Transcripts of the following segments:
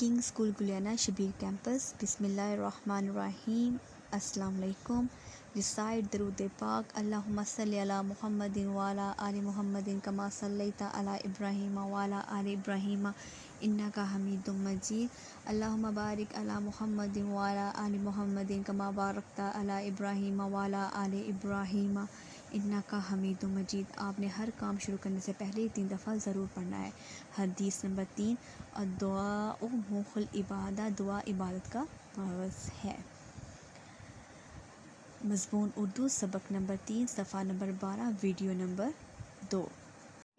King school Galiana Shabbir campus. بسم اللہ الرحمن الرحیم۔ السلام علیکم۔ ریسائٹ درود پاک۔ اللہم صلی علی محمد وعلی آل محمد کما صلیت علی ابراہیم وعلی آل ابراہیم انک حمید مجید۔ اللہم بارک علی محمد وعلی آل محمد کما بارکت علی ابراہیم وعلی آل ابراہیم انک حمید مجید۔ آپ نے ہر کام شروع کرنے سے پہلے 3 دفعہ ضرور پڑھنا ہے۔ حدیث نمبر 3، الدعاء مخ العبادہ، دعا عبادت کا مغز ہے۔ مضمون اردو، سبق نمبر 3، صفحہ نمبر 12، ویڈیو نمبر 2۔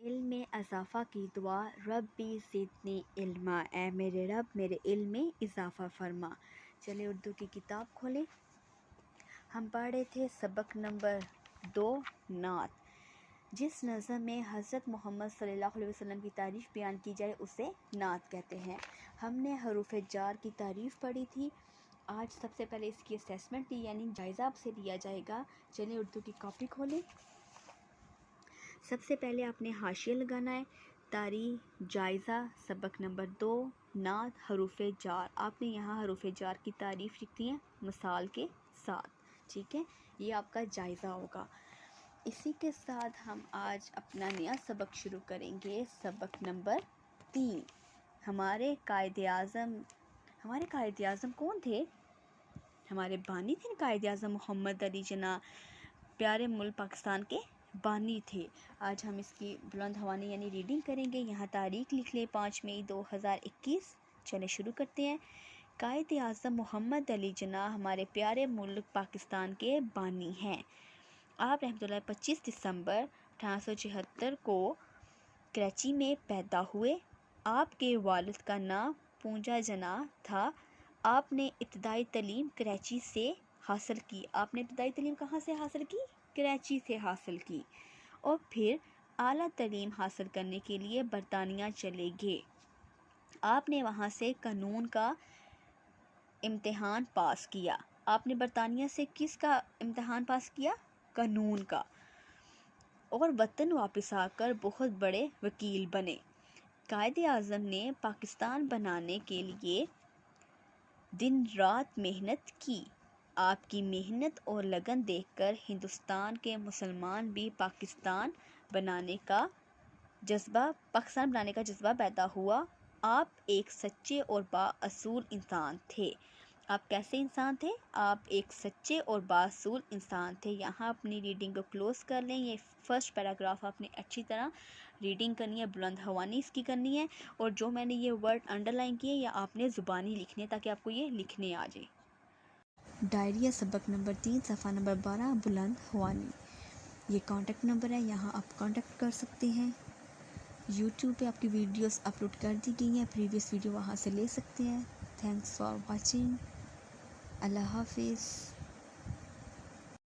علم میں اضافہ کی دعا، ربی زدنی علما، اے میرے رب میرے علم میں اضافہ فرما۔ چلے اردو کی کتاب کھولیں۔ ہم پڑھ رہے تھے سبق نمبر 2، نعت۔ جس نظم میں حضرت محمد صلی اللہ علیہ وسلم کی تعریف بیان کی جائے اسے نعت کہتے ہیں۔ ہم نے حروف جار کی تعریف پڑھی تھی۔ آج سب سے پہلے اس کی اسیسمنٹ یعنی جائزہ آپ سے لیا جائے گا۔ چلیں اردو کی کاپی کھولیں۔ سب سے پہلے آپ نے حاشیہ لگانا ہے۔ تعریف، جائزہ، سبق نمبر 2، نعت، حروف جار۔ آپ نے یہاں حروف جار کی تعریف لکھتی ہے مثال کے ساتھ، ٹھیک ہے؟ یہ آپ کا جائزہ ہوگا۔ اسی کے ساتھ ہم آج اپنا نیا سبق شروع کریں گے، سبق نمبر 3۔ ہمارے قائد اعظم کون تھے؟ ہمارے بانی تھے قائد اعظم محمد علی جناح، پیارے ملک پاکستان کے بانی تھے۔ آج ہم اس کی بلند ہوانی یعنی ریڈنگ کریں گے۔ یہاں تاریخ لکھ لیں 5 مئی 2021۔ چلیں شروع کرتے ہیں۔ قائد اعظم محمد علی جناح ہمارے پیارے ملک پاکستان کے بانی ہیں۔ آپ رحمۃ اللہ 25 دسمبر 1876 کو کراچی میں پیدا ہوئے۔ آپ کے والد کا نام پونجا جناح تھا۔ آپ نے ابتدائی تعلیم کراچی سے حاصل کی۔ آپ نے ابتدائی تعلیم کہاں سے حاصل کی؟ کراچی سے حاصل کی، اور پھر اعلیٰ تعلیم حاصل کرنے کے لیے برطانیہ چلے گئے۔ آپ نے وہاں سے قانون کا امتحان پاس کیا۔ آپ نے برطانیہ سے کس کا امتحان پاس کیا؟ قانون کا، اور وطن واپس آ کر بہت بڑے وکیل بنے۔ قائد اعظم نے پاکستان بنانے کے لیے دن رات محنت کی۔ آپ کی محنت اور لگن دیکھ کر ہندوستان کے مسلمان بھی پاکستان بنانے کا جذبہ پیدا ہوا۔ آپ ایک سچے اور بااصول انسان تھے۔ آپ کیسے انسان تھے؟ آپ ایک سچے اور بااصول انسان تھے۔ یہاں اپنی ریڈنگ کو کلوز کر لیں۔ یہ فرسٹ پیراگراف آپ نے اچھی طرح ریڈنگ کرنی ہے، بلند ہوانی اس کی کرنی ہے، اور جو میں نے یہ ورڈ انڈر لائن کیے یا آپ نے زبانی لکھنے تاکہ آپ کو یہ لکھنے آ جائے۔ ڈائریہ سبق نمبر 3، صفحہ نمبر 12، بلند ہوانی۔ یہ کانٹیکٹ نمبر ہے، یہاں آپ کانٹیکٹ کر سکتے ہیں۔ یوٹیوب پہ آپ کی ویڈیوز اپلوڈ کر دی گئی ہیں، پریویس ویڈیو وہاں سے لے سکتے ہیں۔ Thanks for watching. اللہ حافظ۔